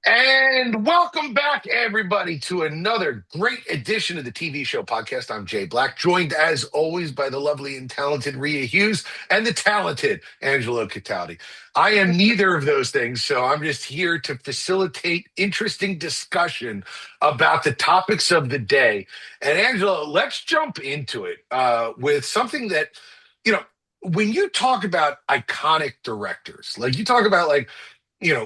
And welcome back, everybody, to another great edition of the TV show podcast. I'm Jay Black, joined as always by the lovely and talented Rhea Hughes and the talented Angelo Cataldi. I am neither of those things, so I'm just here to facilitate interesting discussion about the topics of the day. And Angelo, let's jump into it with something that, you know, when you talk about iconic directors, like you talk about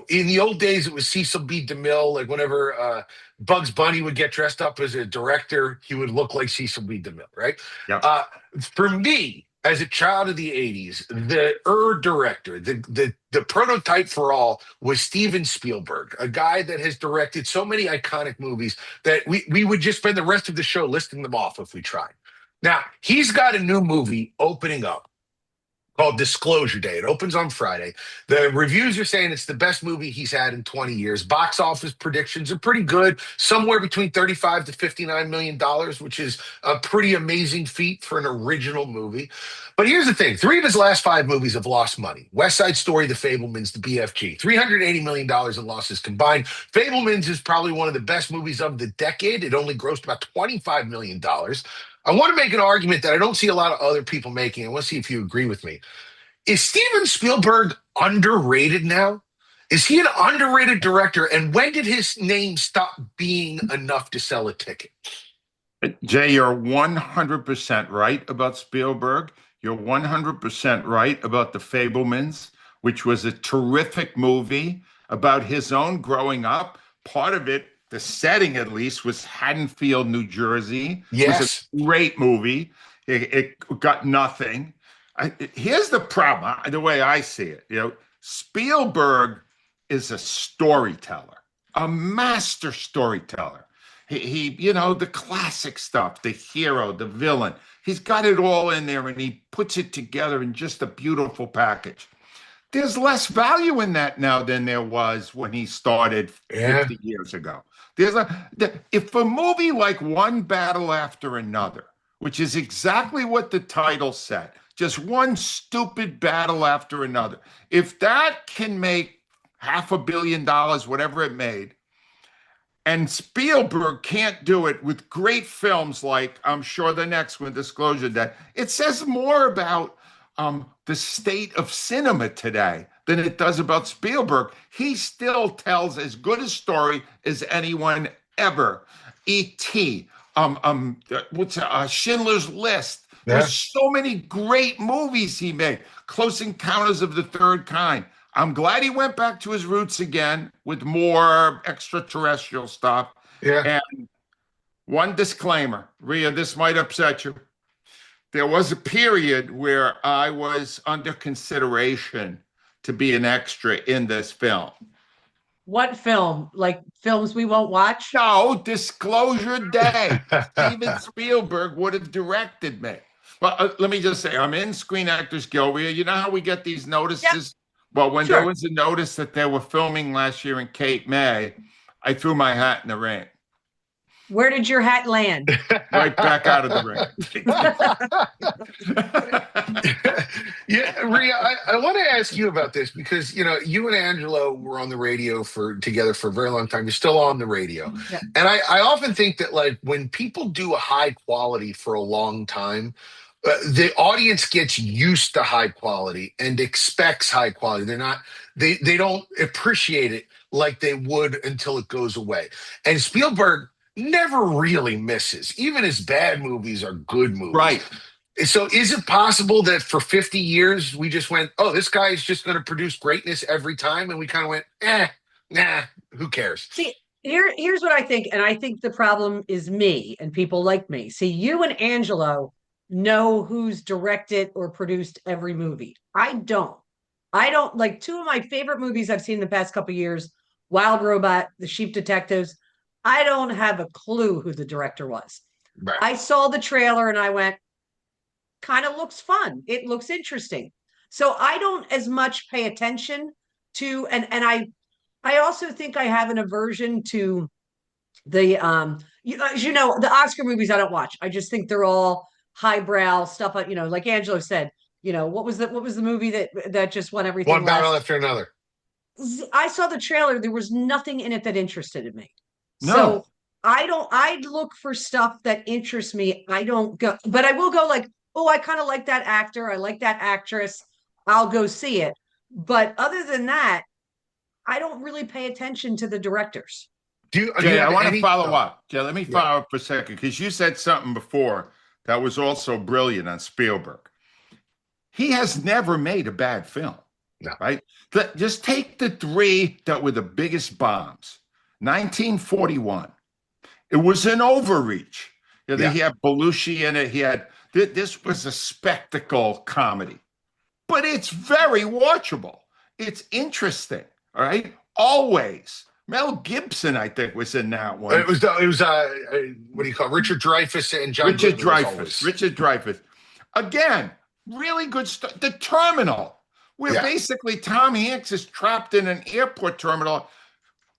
in the old days, it was Cecil B. DeMille. Like whenever Bugs Bunny would get dressed up as a director, he would look like Cecil B. DeMille, right? Yep. Uh, for me, as a child of the '80s, the director, the prototype for all was Steven Spielberg, a guy that has directed so many iconic movies that we would just spend the rest of the show listing them off if we tried. Now he's got a new movie opening up called Disclosure Day. It opens on Friday. The reviews are saying it's the best movie he's had in 20 years. Box office predictions are pretty good, somewhere between 35 to 59 million dollars, which is a pretty amazing feat for an original movie. But here's the thing, three of his last five movies have lost money. West Side Story, The Fablemans, The BFG, $380 million in losses combined. Fablemans is probably one of the best movies of the decade. It only grossed about $25 million. I want to make an argument that I don't see a lot of other people making. I want to see if you agree with me. Is Steven Spielberg underrated now? Is he an underrated director? And when did his name stop being enough to sell a ticket? Jay, you're 100% right about Spielberg. You're 100% right about The Fablemans, which was a terrific movie about his own growing up. Part of it, the setting at least, was Haddonfield, New Jersey. It was Yes. a great movie. It got nothing. Here's the problem, the way I see it. Spielberg is a storyteller, a master storyteller. The classic stuff, the hero, the villain. He's got it all in there, and he puts it together in just a beautiful package. There's less value in that now than there was when he started Yeah. 50 years ago. If a movie like One Battle After Another, which is exactly what the title said, just one stupid battle after another, if that can make $500 million, whatever it made, and Spielberg can't do it with great films like, I'm sure the next one, Disclosure Day, it says more about the state of cinema today than it does about Spielberg. He still tells as good a story as anyone ever. E.T., Schindler's List. Yeah. There's so many great movies he made. Close Encounters of the Third Kind. I'm glad he went back to his roots again with more extraterrestrial stuff. Yeah. And one disclaimer, Rhea, this might upset you. There was a period where I was under consideration to be an extra in this film. What film? Like films we won't watch? No, Disclosure Day. Steven Spielberg would have directed me. Well, let me just say, I'm in Screen Actors Guild. Rhea, you know how we get these notices? Yep. Well, when Sure. there was a notice that they were filming last year in Cape May, I threw my hat in the ring. Where did your hat land? Right back out of the ring. Yeah, Rhea, I want to ask you about this because you and Angelo were on the radio together for a very long time. You're still on the radio, Yeah. and I often think that like when people do a high quality for a long time, the audience gets used to high quality and expects high quality. They don't appreciate it like they would until it goes away. And Spielberg never really misses. Even his bad movies are good movies. Right. So is it possible that for 50 years we just went, oh, this guy is just going to produce greatness every time, and we kind of went, nah, who cares? See, here's what I think, and I think the problem is me and people like me. See, you and Angelo know who's directed or produced every movie. I don't. Like two of my favorite movies I've seen the past couple of years, Wild Robot, The Sheep Detectives. I don't have a clue who the director was. Right. I saw the trailer and I went, kind of looks fun. It looks interesting. So I don't as much pay attention to, and I also think I have an aversion to the as you know, the Oscar movies I don't watch. I just think they're all highbrow stuff. Like Angelo said, what was the movie that just won everything? One battle after another. I saw the trailer. There was nothing in it that interested me. No. So I look for stuff that interests me. I don't go, but I will go like, oh, I kind of like that actor. I like that actress. I'll go see it. But other than that, I don't really pay attention to the directors. Do you Jay, I have want to any? follow Oh, up. Jay, let me yeah, follow up for a second because you said something before that was also brilliant on Spielberg. He has never made a bad film, no, right? Just take the three that were the biggest bombs. 1941. It was an overreach. yeah. He had Belushi in it. This was a spectacle comedy, but it's very watchable. It's interesting. All right. Always. Mel Gibson, I think, was in that one. What do you call it? Richard Dreyfuss and John Richard Goodman as Dreyfuss. always. Richard Dreyfuss. Again, really good stuff. The Terminal, where Yeah. basically Tom Hanks is trapped in an airport terminal.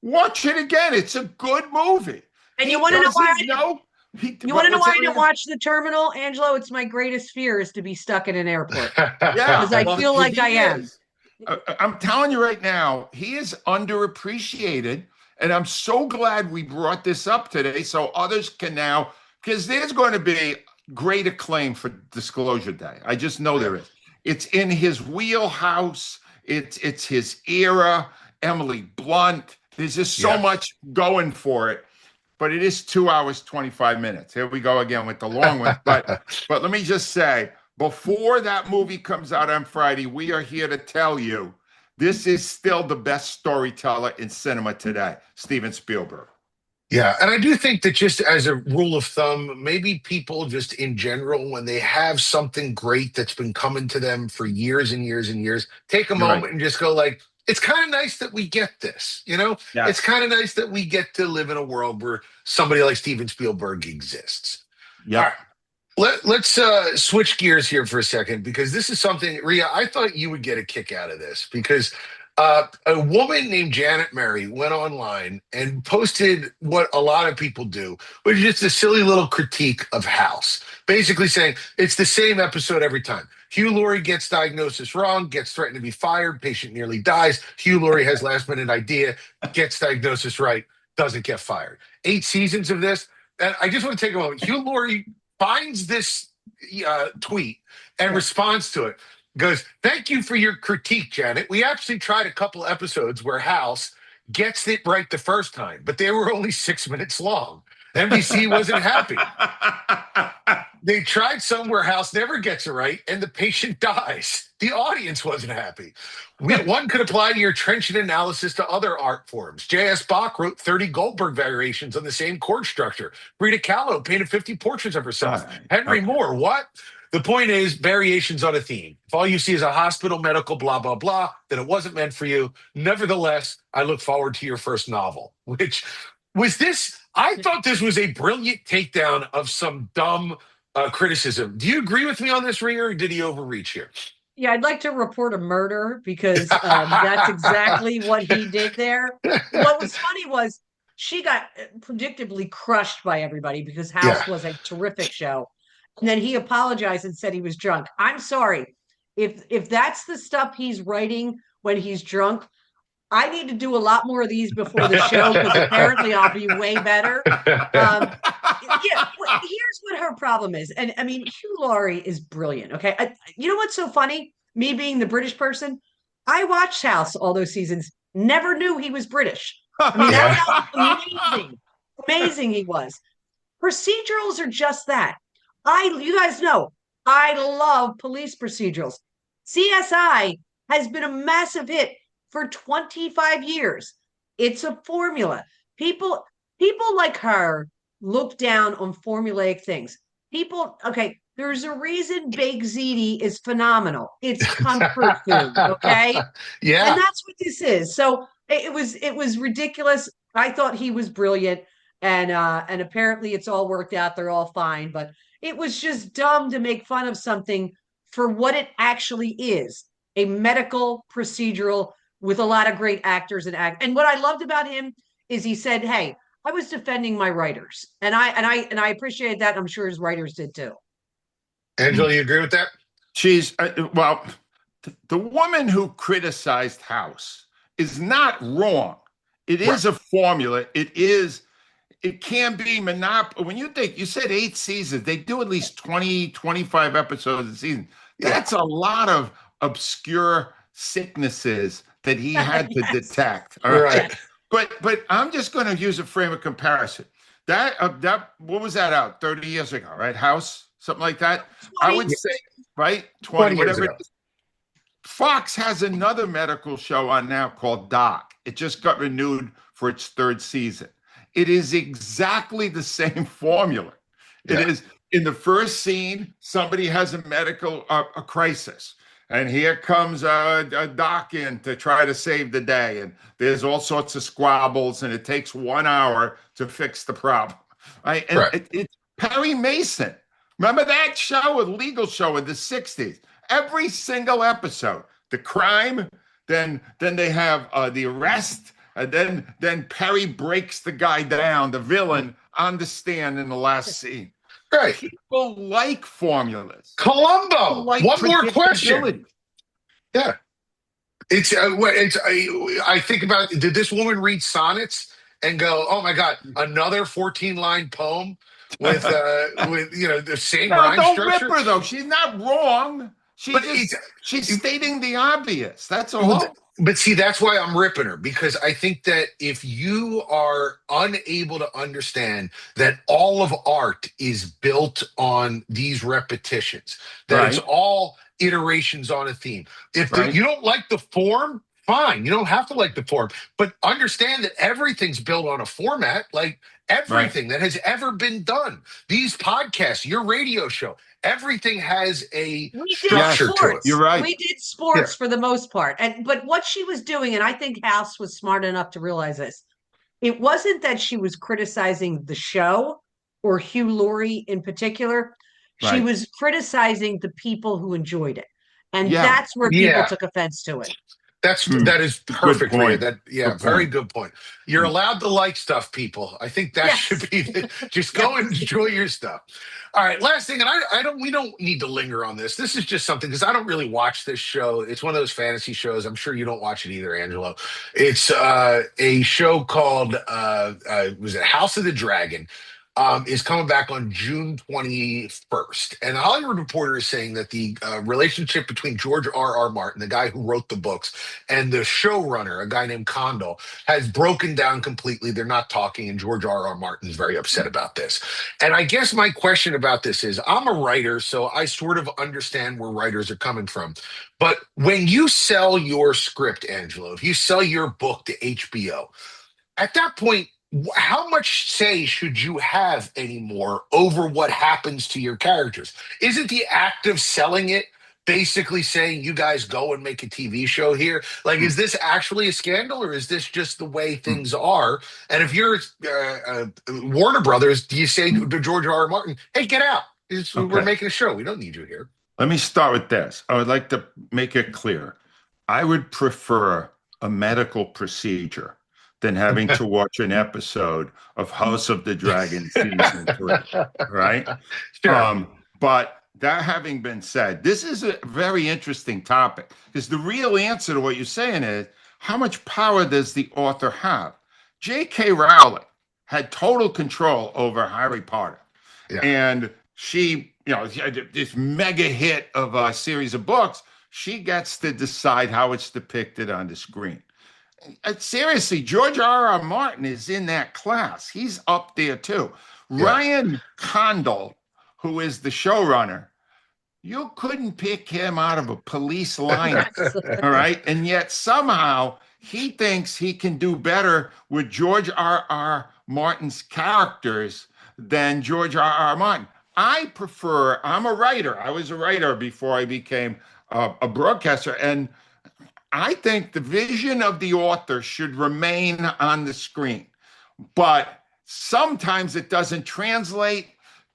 Watch it again. It's a good movie. And you He want to know why doesn't know. you want to know What's why that? I didn't watch The Terminal, Angelo? It's my greatest fear is to be stuck in an airport Yeah, because I well, feel like I he am. is. I'm telling you right now, he is underappreciated. And I'm so glad we brought this up today so others can now, because there's going to be great acclaim for Disclosure Day. I just know Yeah. there is. It's in his wheelhouse. It's his era. Emily Blunt. There's just so Yeah. much going for it. But it is 2 hours, 25 minutes. Here we go again with the long ones. But let me just say, before that movie comes out on Friday, we are here to tell you this is still the best storyteller in cinema today, Steven Spielberg. Yeah, and I do think that just as a rule of thumb, maybe people just in general, when they have something great that's been coming to them for years and years and years, take a You're right. moment and just go like, it's kind of nice that we get this, you know? It's Yes. kind of nice that we get to live in a world where somebody like Steven Spielberg exists. All right. Yep. Let's switch gears here for a second because this is something, Rhea, I thought you would get a kick out of this because a woman named Janet Murray went online and posted what a lot of people do, which is just a silly little critique of House, basically saying it's the same episode every time. Hugh Laurie gets diagnosis wrong, gets threatened to be fired, patient nearly dies. Hugh Laurie has last minute idea, gets diagnosis right, doesn't get fired. 8 seasons of this. And I just want to take a moment. Hugh Laurie finds this tweet and Yeah. responds to it. Goes, thank you for your critique, Janet. We actually tried a couple episodes where House gets it right the first time, but they were only 6 minutes long. NBC wasn't happy. They tried some where House never gets it right and the patient dies. The audience wasn't happy. One could apply your trenchant analysis to other art forms. J.S. Bach wrote 30 Goldberg variations on the same chord structure. Frida Kahlo painted 50 portraits of herself. All right. Henry Okay. Moore, what? The point is variations on a theme. If all you see is a hospital, medical, blah, blah, blah, then it wasn't meant for you. Nevertheless, I look forward to your first novel, which was this. I thought this was a brilliant takedown of some dumb criticism. Do you agree with me on this, Rhea, or did he overreach here? Yeah, I'd like to report a murder because that's exactly what he did there. What was funny was she got predictably crushed by everybody because Yeah. House was a terrific show. And then he apologized and said he was drunk. I'm sorry. If that's the stuff he's writing when he's drunk, I need to do a lot more of these before the show because apparently I'll be way better. Yeah, here's what her problem is. And I mean, Hugh Laurie is brilliant. Okay. You know what's so funny? Me being the British person, I watched House all those seasons, never knew he was British. I mean, that's how amazing, amazing he was. Procedurals are just that. You guys know, I love police procedurals. CSI has been a massive hit for 25 years. It's a formula. People like her look down on formulaic things. Okay, there's a reason baked ziti is phenomenal. It's comfort food, okay? Yeah. And that's what this is. So it was ridiculous. I thought he was brilliant, and apparently it's all worked out. They're all fine, but it was just dumb to make fun of something for what it actually is, a medical procedural with a lot of great actors and what I loved about him is he said, "Hey, I was defending my writers," and I appreciated that. I'm sure his writers did too. Angela, you agree with that? Well, the woman who criticized House is not wrong. It is a formula. It can be monopoly. When you said 8 seasons, they do at least 20, 25 episodes a season. That's a lot of obscure sicknesses that he had to detect. All right. But I'm just going to use a frame of comparison. That what was that out 30 years ago, right? House, something like that. 20. I would say, right? 20 years whatever ago. it is. Fox has another medical show on now called Doc. It just got renewed for its 3rd season. It is exactly the same formula. It is in the first scene, somebody has a medical a crisis. And here comes a doc in to try to save the day. And there's all sorts of squabbles, and it takes 1 hour to fix the problem. Right? And it's Perry Mason. Remember that show, a legal show in the 60s? Every single episode, the crime, then they have the arrest, and then Perry breaks the guy down, the villain, on the stand in the last scene. Right. People like formulas. Columbo. Like One more question. Yeah. I think about, did this woman read sonnets and go, oh my God, another 14-line poem with the same rhyme structure? Rip her though. She's not wrong. She's stating the obvious. That's all. But see, that's why I'm ripping her, because I think that if you are unable to understand that all of art is built on these repetitions, that it's all iterations on a theme. If you don't like the form, fine. You don't have to like the form, but understand that everything's built on a format, like everything that has ever been done. These podcasts, your radio show, everything has a structure to it. You're right. We did sports for the most part. But what she was doing, and I think House was smart enough to realize this, it wasn't that she was criticizing the show or Hugh Laurie in particular. She was criticizing the people who enjoyed it. And that's where people took offense to it. That is perfect. Point. Very good point. You're allowed to like stuff, people. I think that should be just go and enjoy your stuff. All right, last thing, and we don't need to linger on this. This is just something, because I don't really watch this show. It's one of those fantasy shows. I'm sure you don't watch it either, Angelo. It's a show called was it House of the Dragon? Is coming back on June 21st. And the Hollywood Reporter is saying that the relationship between George R.R. Martin, the guy who wrote the books, and the showrunner, a guy named Condal, has broken down completely. They're not talking, and George R.R. Martin is very upset about this. And I guess my question about this is, I'm a writer, so I sort of understand where writers are coming from. But when you sell your script, Angelo, if you sell your book to HBO, at that point, how much say should you have anymore over what happens to your characters? Isn't the act of selling it basically saying, you guys go and make a TV show here? Like, is this actually a scandal, or is this just the way things are? And if you're Warner Brothers, do you say to George R.R. Martin, hey, get out. We're making a show. We don't need you here. Let me start with this. I would like to make it clear. I would prefer a medical procedure than having to watch an episode of House of the Dragon season 3, right? Sure. But that having been said, this is a very interesting topic, because the real answer to what you're saying is, how much power does the author have? J.K. Rowling had total control over Harry Potter. And she, this mega hit of a series of books, she gets to decide how it's depicted on the screen. Seriously, George R.R. Martin is in that class. He's up there too. Ryan Condal, who is the showrunner, you couldn't pick him out of a police lineup, all right? And yet somehow he thinks he can do better with George R.R. Martin's characters than George R.R. Martin. I'm a writer. I was a writer before I became a broadcaster, and I think the vision of the author should remain on the screen, but sometimes it doesn't translate.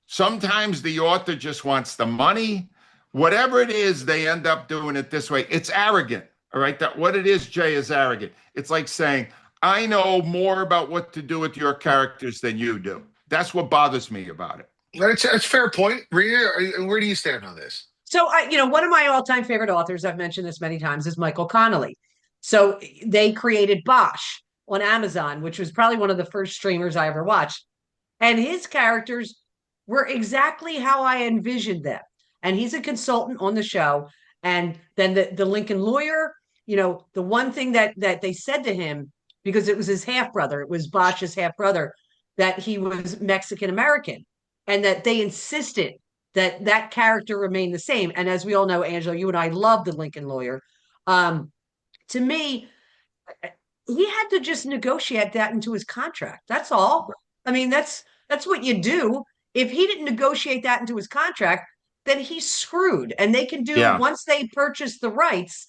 Sometimes the author just wants the money. Whatever it is, they end up doing it this way. It's arrogant, all right? What it is, Jay, is arrogant. It's like saying, I know more about what to do with your characters than you do. That's what bothers me about it. That's a fair point. Rhea, where do you stand on this? So, one of my all-time favorite authors, I've mentioned this many times, is Michael Connelly. So they created Bosch on Amazon, which was probably one of the first streamers I ever watched. And his characters were exactly how I envisioned them. And he's a consultant on the show. And then the Lincoln Lawyer, the one thing that they said to him, because it was his half brother, it was Bosch's half brother, that he was Mexican American, and that they insisted that that character remained the same. And as we all know, Angelo, you and I love the Lincoln Lawyer. To me, he had to just negotiate that into his contract. That's all. I mean, that's what you do. If he didn't negotiate that into his contract, then he's screwed. And they can do, Yeah. once they purchase the rights.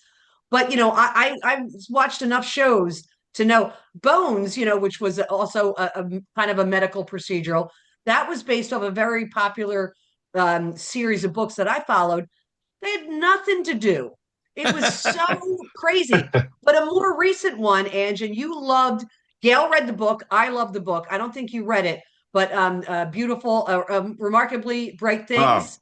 But I've watched enough shows to know Bones, which was also a kind of a medical procedural, that was based off a very popular series of books that I followed. They had nothing to do. It was so crazy. But a more recent one, Ange, and you loved, Gail read the book. I love the book. I don't think you read it, but beautiful, remarkably bright Oh, things.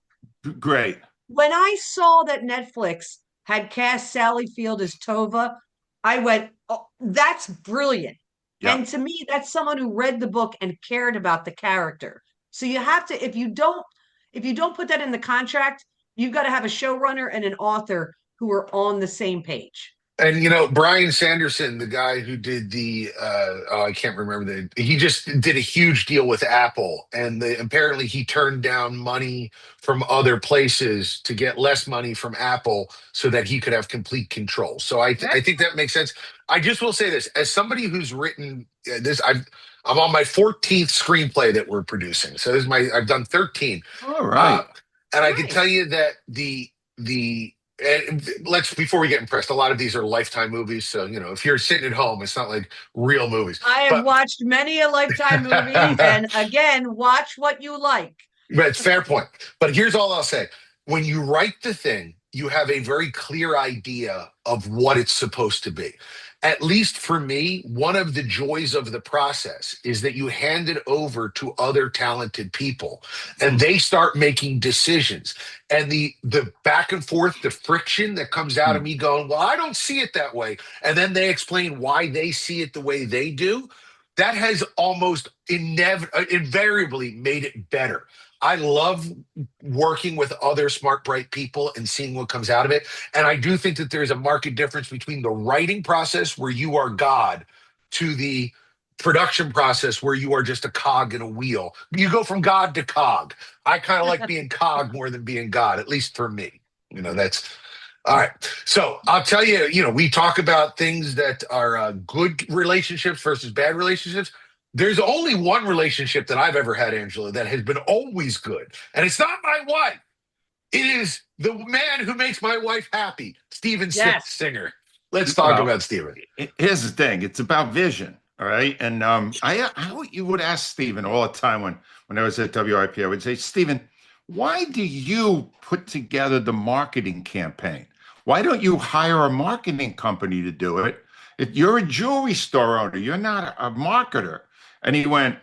great. When I saw that Netflix had cast Sally Field as Tova, I went, oh, that's brilliant. Yeah. And to me, that's someone who read the book and cared about the character. So you have to, if you don't put that in the contract, you've got to have a showrunner and an author who are on the same page. And Brian Sanderson, the guy who did I can't remember he just did a huge deal with Apple, and apparently he turned down money from other places to get less money from Apple so that he could have complete control. So I think that makes sense. I just will say this, as somebody who's written this, I'm on my 14th screenplay that we're producing. So I've done 13. All Uh, right. and I can Nice. tell you that the and let's before we get impressed, a lot of these are Lifetime movies. So if you're sitting at home, it's not like real movies. I have But watched many a Lifetime movie, and again, watch what you like. But it's fair point. But here's all I'll say. When you write the thing, you have a very clear idea of what it's supposed to be. At least for me, one of the joys of the process is that you hand it over to other talented people and they start making decisions. And the back and forth, the friction that comes out of Hmm. me going, well, I don't see it that way. And then they explain why they see it the way they do. That has almost invariably made it better. I love working with other smart, bright people and seeing what comes out of it. And I do think that there's a marked difference between the writing process where you are God to the production process where you are just a cog in a wheel. You go from God to cog. I kind of like being cog more than being God, at least for me. That's all right. So I'll tell you, we talk about things that are good relationships versus bad relationships. There's only one relationship that I've ever had, Angela, that has been always good. And it's not my wife. It is the man who makes my wife happy, Steven Yes. Singer. Let's talk Well, about Steven. here's the thing. It's about vision. All right. And you would ask Stephen all the time when I was at WIP, I would say, Stephen, why do you put together the marketing campaign? Why don't you hire a marketing company to do it? If you're a jewelry store owner, you're not a marketer. And he went,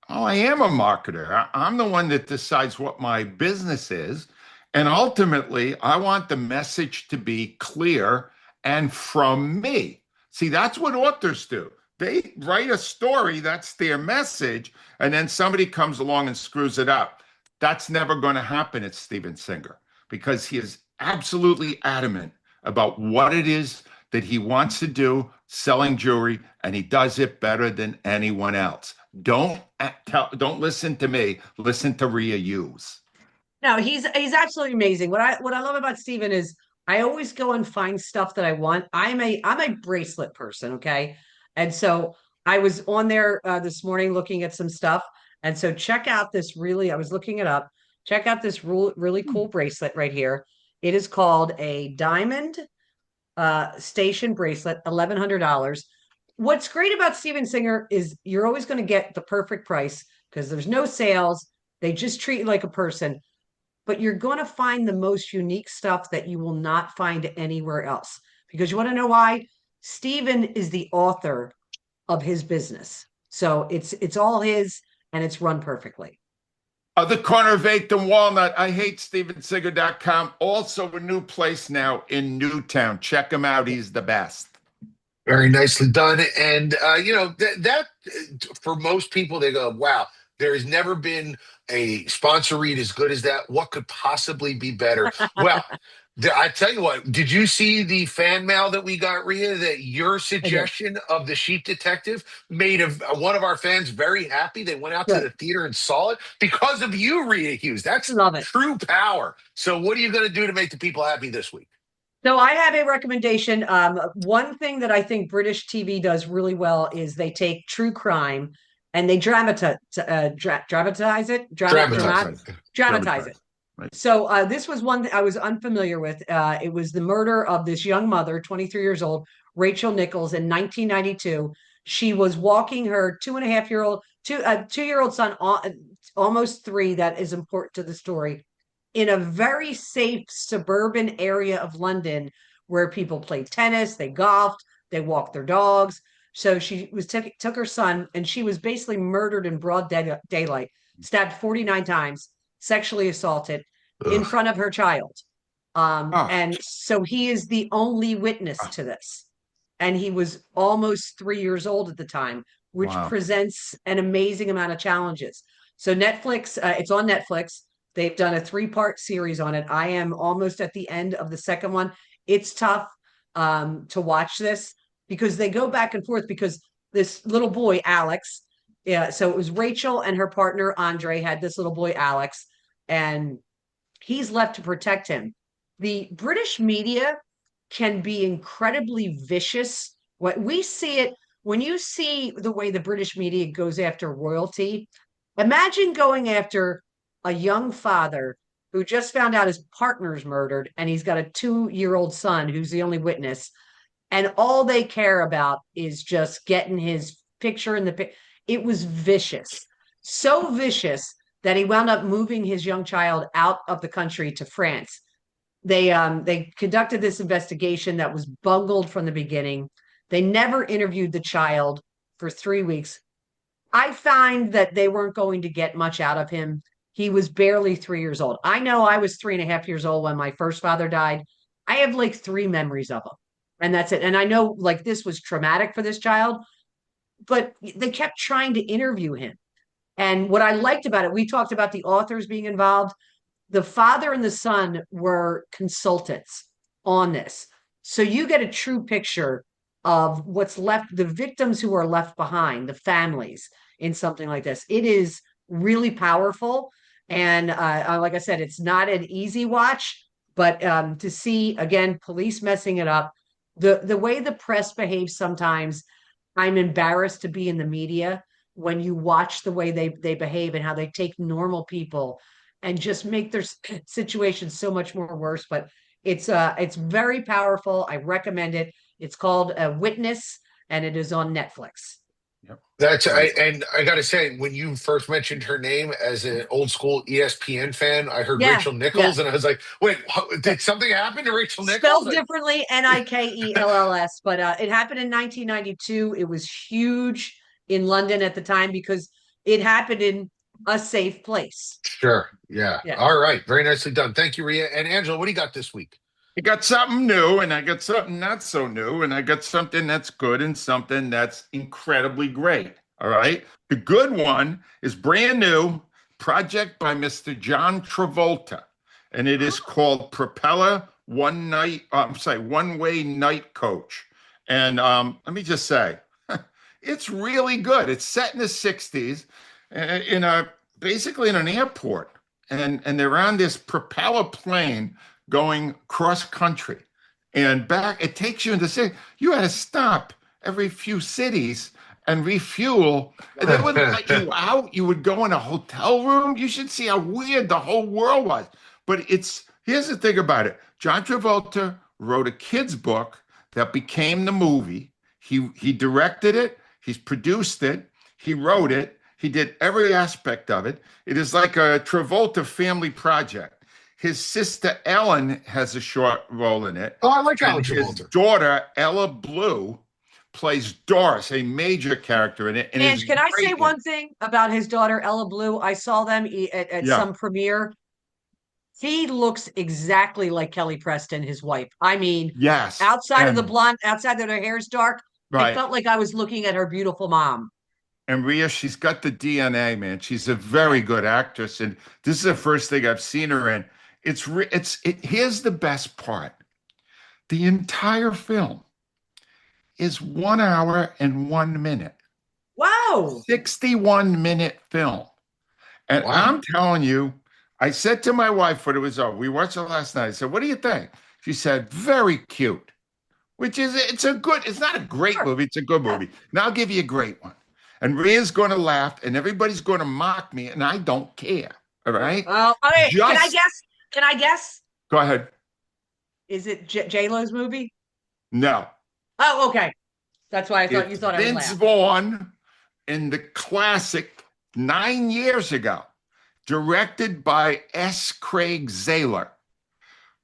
oh, I am a marketer. I'm the one that decides what my business is. And ultimately, I want the message to be clear and from me. See, that's what authors do. They write a story, that's their message, and then somebody comes along and screws it up. That's never going to happen at Steven Singer because he is absolutely adamant about what it is that he wants to do selling jewelry, and he does it better than anyone else. Don't listen to me. Listen to Rhea Hughes. No, he's absolutely amazing. What I love about Steven is I always go and find stuff that I want. I'm a bracelet person, okay? And so I was on there this morning looking at some stuff. And so check out this I was looking it up. Check out this really cool bracelet right here. It is called a diamond station bracelet, $1,100. What's great about Steven Singer is you're always going to get the perfect price because there's no sales. They just treat you like a person, but you're going to find the most unique stuff that you will not find anywhere else. Because you want to know why? Steven is the author of his business. So it's all his and it's run perfectly. The corner of 8th and Walnut. I hate stevensinger.com. Also a new place now in Newtown. Check him out. He's the best. Very nicely done. And that for most people, they go, "Wow, there has never been a sponsor read as good as that. What could possibly be better?" Well, I tell you what, did you see the fan mail that we got, Rhea? That your I did. suggestion of the Sheep Detective made one of our fans very happy. They went out to Good. the theater and saw it because of you, Rhea Hughes. That's Love it. true power. So, what are you going to do to make the people happy this week? So I have a recommendation. One thing that I think British TV does really well is they take true crime and they dramatize it, Dramatize it. dramatize Dramatize. it. Right. So this was one that I was unfamiliar with. It was the murder of this young mother, 23 years old, Rachel Nichols, in 1992. She was walking her 2.5-year-old, 2-year-old son, almost three. That is important to the story, in a very safe suburban area of London where people played tennis, they golfed, they walked their dogs. So she was took her son, and she was basically murdered in broad daylight, stabbed 49 times, sexually assaulted in Ugh. front of her child. Oh, And so he is the only witness to this. And he was almost 3 years old at the time, which wow. presents an amazing amount of challenges. So Netflix, it's on Netflix. They've done a 3-part series on it. I am almost at the end of the second one. It's tough to watch this because they go back and forth because this little boy, Alex, yeah, so it was Rachel and her partner, Andre, had this little boy, Alex, and he's left to protect him. The British media can be incredibly vicious. What we see it when you see the way the British media goes after royalty, imagine going after a young father who just found out his partner's murdered and he's got a 2-year-old son who's the only witness, and all they care about is just getting his picture in the pic. It was vicious, so vicious that he wound up moving his young child out of the country to France. They conducted this investigation that was bungled from the beginning. They never interviewed the child for 3 weeks. I find that they weren't going to get much out of him. He was barely 3 years old. I know I was 3.5 years old when my first father died. I have like three memories of him, and that's it. And I know like this was traumatic for this child, but they kept trying to interview him. And what I liked about it, we talked about the authors being involved. The father and the son were consultants on this. So you get a true picture of what's left, the victims who are left behind, the families in something like this. It is really powerful. And like I said, it's not an easy watch, but to see, again, police messing it up, the way the press behaves sometimes, I'm embarrassed to be in the media when you watch the way they behave and how they take normal people and just make their situation so much more worse. But it's very powerful. I recommend it. It's called Witness, and it is on Netflix. Yep. Right. And I got to say, when you first mentioned her name as an old school ESPN fan, I heard Yeah, Rachel yeah. Nichols, and I was like, "Wait, did something happen to Rachel Nichols?" Spelled Like, differently, Nikells, but it happened in 1992. It was huge in London at the time because it happened in a safe place. sure, yeah, Yeah. all right, very nicely done. Thank you, Rhea and Angela. What do you got this week? I got something new and I got something not so new and I got something that's good and something that's incredibly great. All right. The good one is brand new project by Mr. John Travolta, and it is called Propeller One Way Night Coach. And let me just say, it's really good. It's set in the 60s in a basically in an airport. And they're on this propeller plane going cross country and back. It takes you into city. You had to stop every few cities and refuel. And they wouldn't let you out. You would go in a hotel room. You should see how weird the whole world was. But here's the thing about it. John Travolta wrote a kid's book that became the movie. He directed it, he's produced it, he wrote it, he did every aspect of it. It is like a Travolta family project. His sister Ellen has a short role in it, Oh, I like Alan and his Travolta. daughter Ella Blue plays Doris, a major character in it, and is And can I say great in it. one thing about his daughter, Ella Blue? I saw them at Yeah. some premiere. He looks exactly like Kelly Preston, his wife. I mean, Yes. outside of the And blonde, outside that her hair's dark, I Right. felt like I was looking at her beautiful mom. And Rhea, she's got the DNA, man. She's a very good actress, and this is the first thing I've seen her in. Here's the best part. The entire film is 1 hour and 1 minute, Wow. 61-minute film. And Wow. I'm telling you, I said to my wife when it was over, we watched it last night. I said, "What do you think?" She said, "Very cute," which is, it's not a great Sure. movie, it's a good Yeah. movie. Now I'll give you a great one. And Rhea's going to laugh and everybody's going to mock me, and I don't care. All right. Okay. Can I Just guess? Can I guess? go ahead. Is it J-Lo's movie? No, Oh, okay. That's why I thought you it's thought I would Vince laugh. Vaughn in the classic 9 years ago, directed by S. Craig Zahler.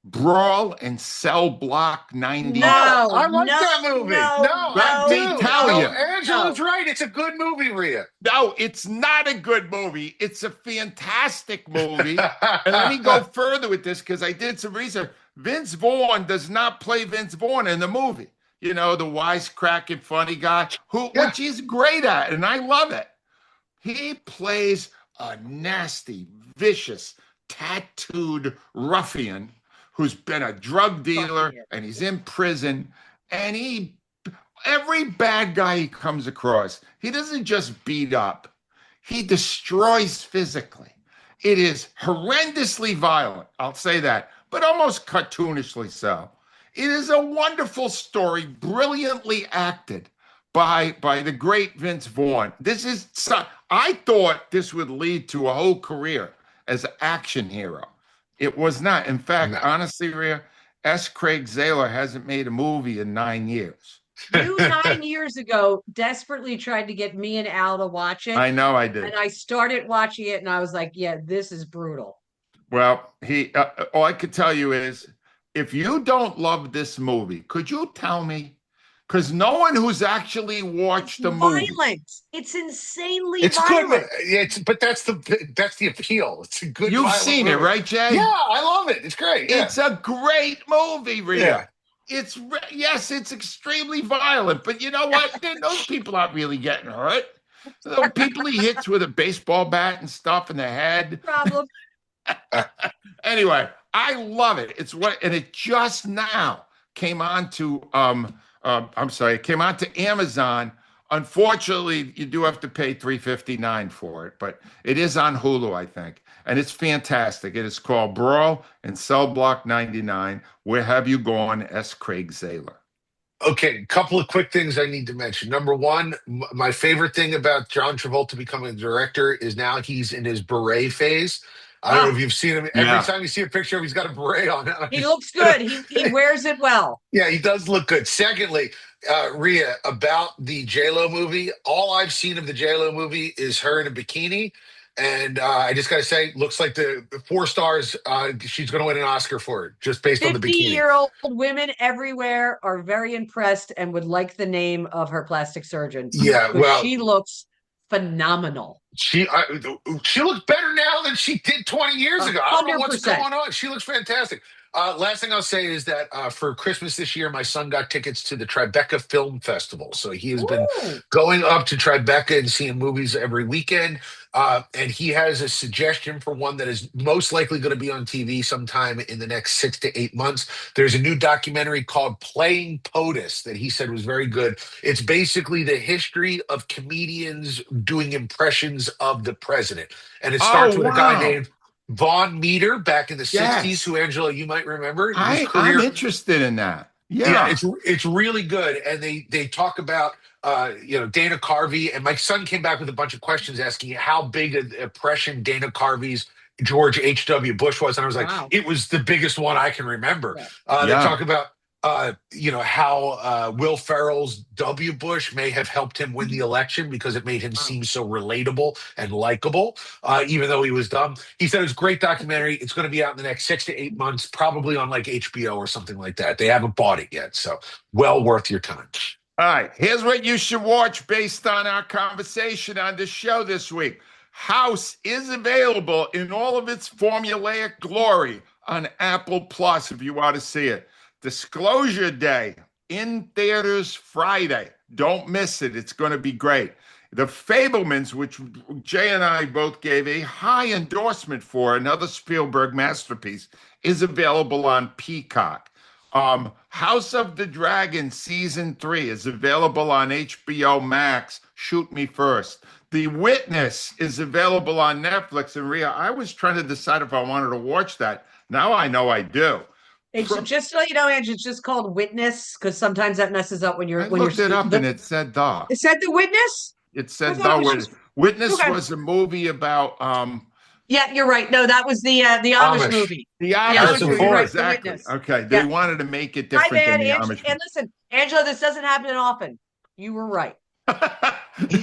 Brawl in Cell Block 99. Oh, No, I like no, that movie. No, no, I Let no, me do. tell No, you. no, Angela's no. right. It's a good movie, Rhea. No, it's not a good movie. It's a fantastic movie. And let me go further with this because I did some research. Vince Vaughn does not play Vince Vaughn in the movie. You know, the wisecracking funny guy, Yeah. which he's great at, and I love it. He plays a nasty, vicious, tattooed ruffian who's been a drug dealer Ruffian. and he's in prison. And every bad guy he comes across, he doesn't just beat up, he destroys physically. It is horrendously violent, I'll say that, but almost cartoonishly so. It is a wonderful story, brilliantly acted by the great Vince Vaughn. I thought this would lead to a whole career as an action hero. It was not. In fact, No. honestly, Rhea, S. Craig Zahler hasn't made a movie in 9 years. You 9 years ago desperately tried to get me and Al to watch it, I know I and did. I started watching it, and I was like, "Yeah, this is brutal." Well, all I could tell you is if you don't love this movie, could you tell me? Because no one who's actually watched the movie. Violent. It's insanely It's good. violent. But that's the appeal. It's a good You've violent seen it, movie. right, Jay? Yeah, I love it. It's great. Yeah. It's a great movie, Yeah. Rhea. Yes, it's extremely violent, but you know what? Those people aren't really getting hurt. The people he hits with a baseball bat and stuff in the head. Problem. Anyway, I love it. And it just now came on to it came on to Amazon. Unfortunately, you do have to pay $3.59 for it, but it is on Hulu, I think, and it's fantastic. It is called Brawl in Cell Block 99. Where have you gone, S. Craig Zahler? Okay, couple of quick things I need to mention. Number one, my favorite thing about John Travolta becoming a director is now he's in his beret phase. I don't know if Oh, you've seen him. Every Yeah. time you see a picture of him, he's got a beret on. he looks good. He wears it well. Yeah, he does look good. Secondly, Rhea, about the J-Lo movie, all I've seen of the J-Lo movie is her in a bikini. And I just got to say, looks like the 4 stars, she's going to win an Oscar for it, just based on the bikini. 50-year-old women everywhere are very impressed and would like the name of her plastic surgeon. Yeah, well, She looks phenomenal. she looks better now than she did 20 years ago. I don't know what's 100%. going on. She looks fantastic. Last thing I'll say is that for Christmas this year, my son got tickets to the Tribeca Film Festival. So he has been Ooh. going up to Tribeca and seeing movies every weekend. And he has a suggestion for one that is most likely going to be on TV sometime in the next 6 to 8 months. There's a new documentary called Playing POTUS that he said was very good. It's basically the history of comedians doing impressions of the president. And it starts with a guy named Von Meter back in the 60s, who, Angelo, you might remember. His career, I'm interested in that. yeah, it's really good. And they talk about Dana Carvey, and my son came back with a bunch of questions asking how big an impression Dana Carvey's George H.W. Bush was, and I was like, Wow. it was the biggest one I can remember. Yeah. They talk about how Will Ferrell's W. Bush may have helped him win the election because it made him seem so relatable and likable, even though he was dumb. He said it was a great documentary. It's going to be out in the next 6 to 8 months, probably on like HBO or something like that. They haven't bought it yet, so well worth your time. All right, here's what you should watch based on our conversation on this show this week. House is available in all of its formulaic glory on Apple Plus if you want to see it. Disclosure Day in theaters Friday. Don't miss it. It's going to be great. The Fablemans, which Jay and I both gave a high endorsement for, another Spielberg masterpiece, is available on Peacock. House of the Dragon season 3 is available on HBO Max. Shoot me first. The Witness is available on Netflix. And Rhea, I was trying to decide if I wanted to watch that. Now I know I do. It's just to let you know, Angie, it's just called Witness because sometimes that messes up when I you're looked it up and it said the. It said The Witness? It I said thought the it was Witness. just Witness okay. was a movie about Yeah, you're right. No, that was the Amish Amish. movie. the Amish Amish Harrison movie, movie. right? Ford. The Exactly. Witness. Okay. They Yeah. wanted to make it My different bad, than the Angela. Amish And listen, Angela, this doesn't happen often. You were right. movie. I think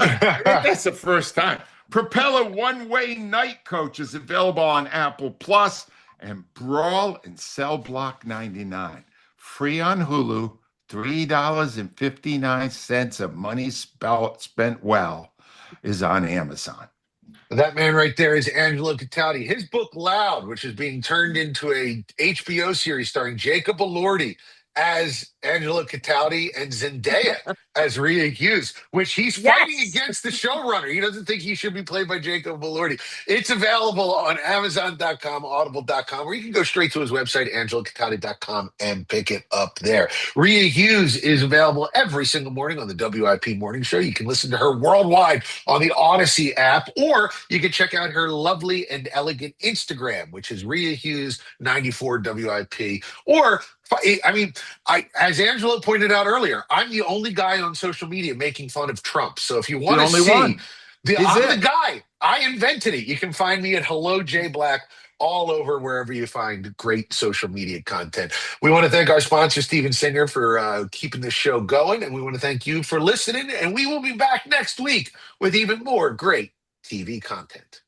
that's the first time. Propeller One-Way Night Coach is available on Apple Plus, and Brawl in Cell Block 99. Free on Hulu, $3.59 of money spent well is on Amazon. That man right there is Angelo Cataldi. His book Loud, which is being turned into a HBO series starring Jacob Elordi as Angelo Cataldi and Zendaya as Rhea Hughes, which he's fighting Yes. against the showrunner. He doesn't think he should be played by Jacob Elordi. It's available on Amazon.com, Audible.com, or you can go straight to his website, AngeloCataldi.com, and pick it up there. Rhea Hughes is available every single morning on the WIP Morning Show. You can listen to her worldwide on the Odyssey app, or you can check out her lovely and elegant Instagram, which is Rhea Hughes 94 WIP. Or, I mean, as Angelo pointed out earlier, I'm the only guy on social media making fun of Trump. So if you want to only see, one. I'm the guy. I invented it. You can find me at Hello J Black all over wherever you find great social media content. We want to thank our sponsor, Steven Singer, for keeping this show going. And we want to thank you for listening. And we will be back next week with even more great TV content.